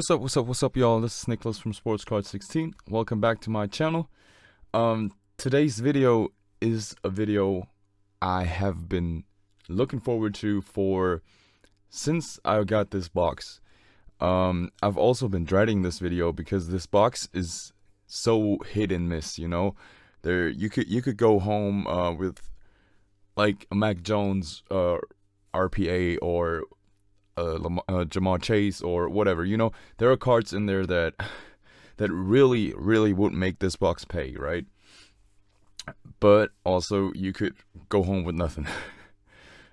What's up, y'all? This is Nicholas from SportsCard16. Welcome back to my channel. Today's video is a video I have been looking forward to since I got this box. I've also been dreading this video because this box is so hit and miss. You know, you could go home with like a Mac Jones RPA or Jamal Chase or whatever. You know, there are cards in there that really would make this box pay, right? But also you could go home with nothing.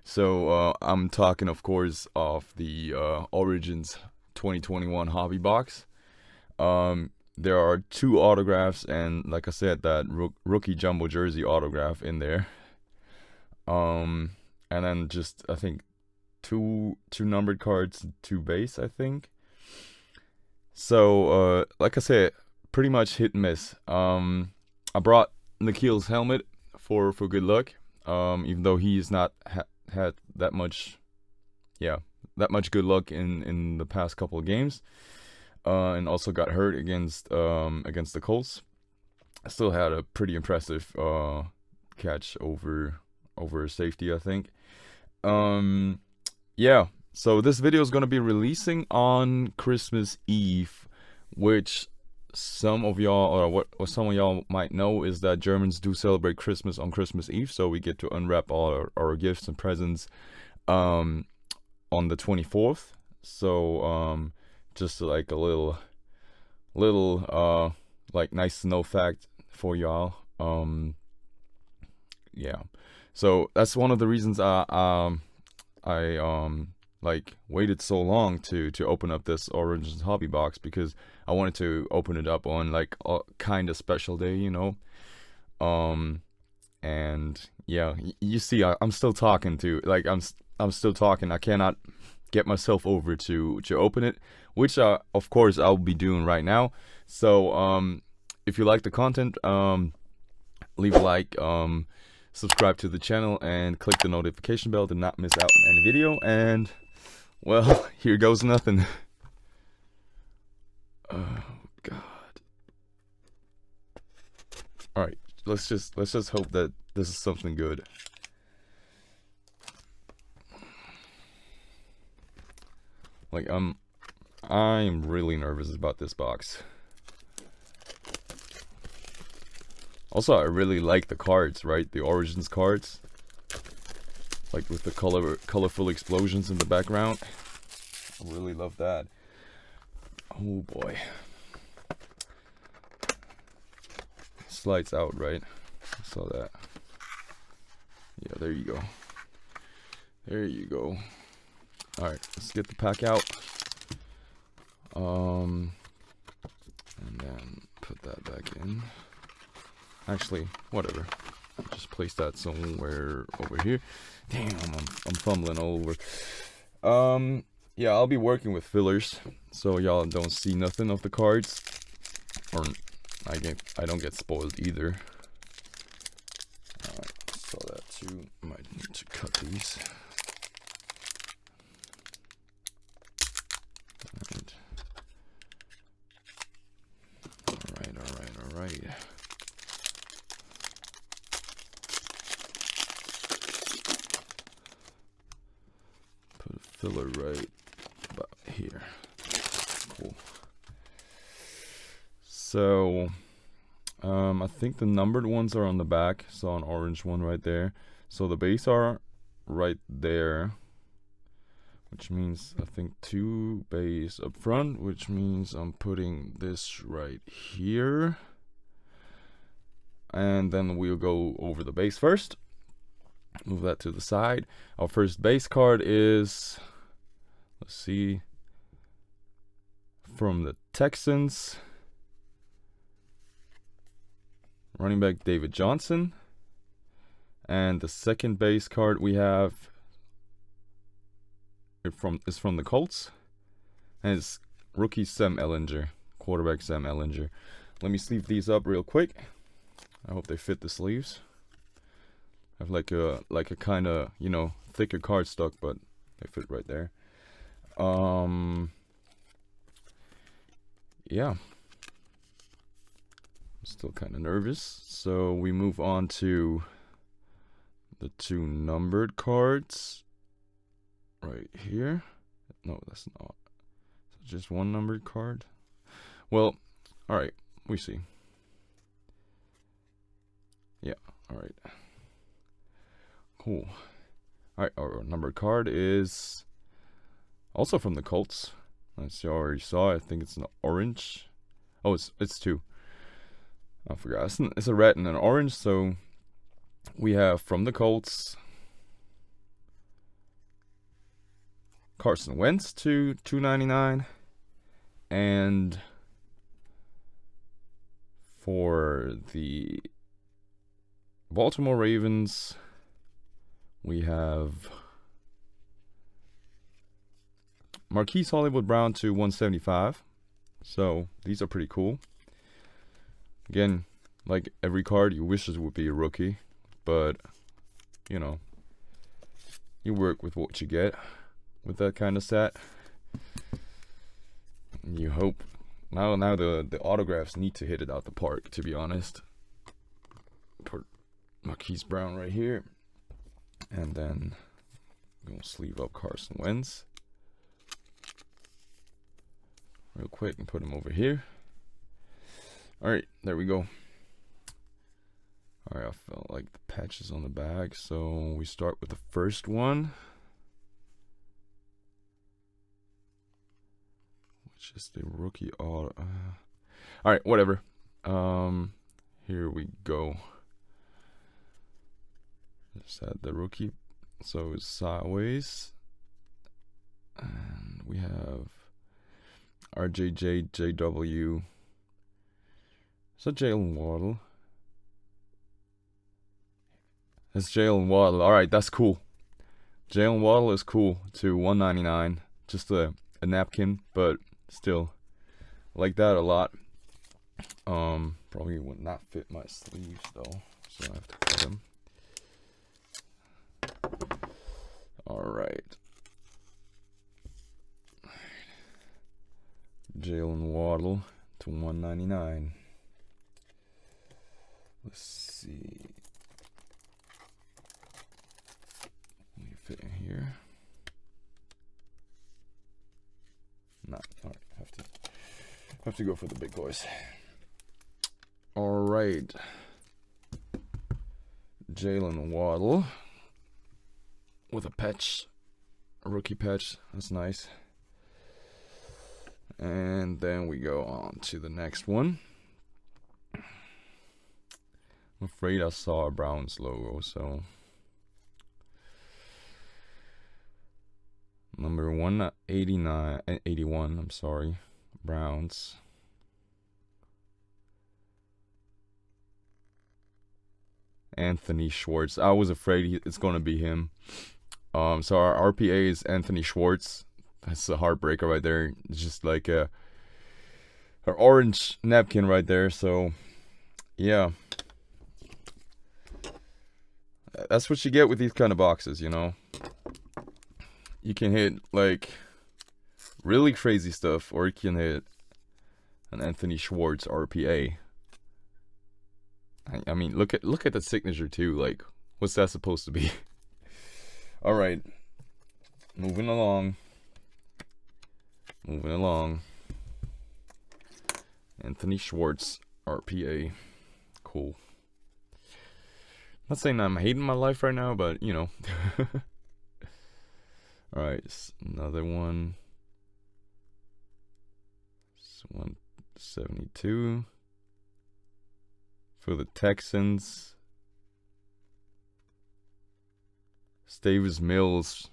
So I'm talking, of course, of the Origins 2021 hobby box. There are 2 autographs and, like I said, that rookie jumbo jersey autograph in there. And then just, I think, two numbered cards, 2 base, I think. So like I said, pretty much hit and miss. I brought Nikhil's helmet for good luck, even though he's not had that much good luck in the past couple of games, and also got hurt against the Colts. I still had a pretty impressive catch over safety, I think. Yeah, so this video is going to be releasing on Christmas Eve, which some of y'all, or what some of y'all might know, is that Germans do celebrate Christmas on Christmas Eve, so we get to unwrap all our gifts and presents on the 24th. So just like a little like nice to know fact for y'all. Yeah, so that's one of the reasons I like waited so long to open up this Origins hobby box, because I wanted to open it up on like a kind of special day, you know. And yeah, you see, I'm still talking I'm still talking. I cannot get myself over to open it, which of course I'll be doing right now. So if you like the content, leave a like, subscribe to the channel, and click the notification bell to not miss out on any video. And well, here goes nothing. Oh God. All right, let's just hope that this is something good. Like I'm really nervous about this box. Also, I really like the cards, right? The Origins cards, like with the colorful explosions in the background. I really love that. Oh boy. Slides out, right? I saw that. Yeah, there you go. There you go. Alright, let's get the pack out. And then put that back in. Actually, whatever. Just place that somewhere over here. Damn, I'm fumbling all over. Yeah, I'll be working with fillers, so y'all don't see nothing of the cards, or I don't get spoiled either. Alright, saw that too. Might need to cut these. Alright. Put a filler right about here. Cool. So I think the numbered ones are on the back. So an orange one right there. So the base are right there, which means I think 2 base up front, which means I'm putting this right here. And then we'll go over the base first. Move that to the side. Our first base card is, let's see, from the Texans, running back David Johnson. And the second base card we have is from the Colts, and it's rookie Sam Ehlinger, quarterback Sam Ehlinger. Let me sleeve these up real quick. I hope they fit the sleeves. I have like a kind of, you know, thicker cardstock, but they fit right there. yeah, I'm still kind of nervous. So we move on to the 2 numbered cards right here. No, that's not. Is it just 1 numbered card? Well, all right, we see. Yeah, all right. Cool. All right, our numbered card is also from the Colts. As you already saw, I think it's an orange. Oh, it's 2. I forgot. It's a red and an orange. So we have from the Colts Carson Wentz to 299, and for the Baltimore Ravens we have Marquise Hollywood Brown to 175. So these are pretty cool. Again, like every card, you wish it would be a rookie, but you know, you work with what you get with that kind of set. You hope. Now the autographs need to hit it out the park, to be honest. Put Marquise Brown right here, and then I'm gonna sleeve up Carson Wentz real quick and put him over here. All right, there we go. All right, I felt like the patches on the bag, so we start with the first one, which is the rookie auto. All right, whatever. Here we go. Just had the rookie, so it's sideways, and we have RJJJW. So Jalen Waddle. It's Jalen Waddle. All right, that's cool. Jalen Waddle is cool to 199. Just a napkin, but still like that a lot. Probably would not fit my sleeves though, so I have to cut them. All right. Jalen Waddle to 199. Let's see. Let me fit in here. Not all right. Have to go for the big boys. All right. Jalen Waddle with a patch, a rookie patch. That's nice. And then we go on to the next one. I'm afraid I saw a Browns logo, so number 189 and 81. I'm sorry, Browns. Anthony Schwartz. I was afraid it's going to be him. So our RPA is Anthony Schwartz. That's a heartbreaker right there. It's just like a orange napkin right there. So yeah, that's what you get with these kind of boxes, you know. You can hit like really crazy stuff, or you can hit an Anthony Schwartz RPA. I mean, look at the signature too. Like, what's that supposed to be? All right, moving along. Anthony Schwartz RPA, cool. Not saying I'm hating my life right now, but you know. All right, another one. It's 172 for the Texans. Davis Mills,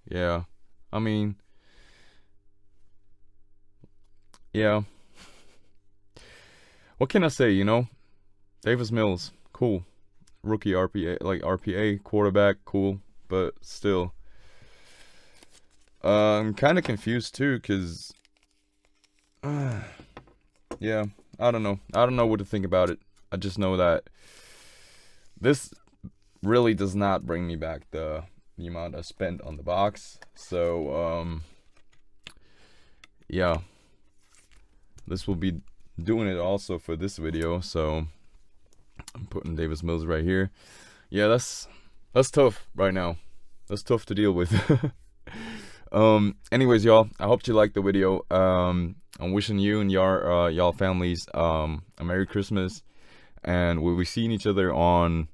yeah. I mean, yeah. What can I say? You know, Davis Mills, cool. Rookie RPA, like RPA quarterback, cool. But still, I'm kind of confused too, because, yeah, I don't know. I don't know what to think about it. I just know that this really does not bring me back the amount I spent on the box. So, yeah. this will be doing it also for this video. So I'm putting Davis Mills right here. Yeah, that's tough right now. That's tough to deal with. Anyways, y'all, I hope you liked the video. I'm wishing you and your y'all families a Merry Christmas, and we'll be seeing each other on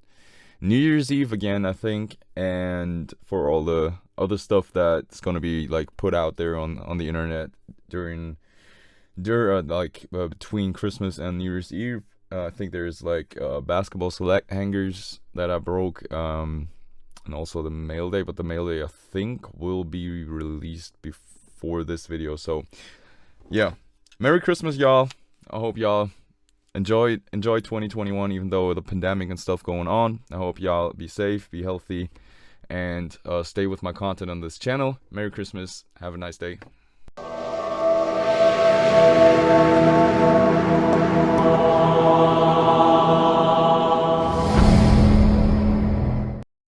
New Year's Eve again, I think, and for all the other stuff that's gonna be like put out there on the internet between Christmas and New Year's Eve. I think there's like basketball select hangers that I broke, and also the mail day, but the mail day I think will be released before this video. So yeah, Merry Christmas, y'all. I hope y'all enjoy 2021, even though the pandemic and stuff going on. I hope y'all be safe, be healthy, and stay with my content on this channel. Merry Christmas. Have a nice day.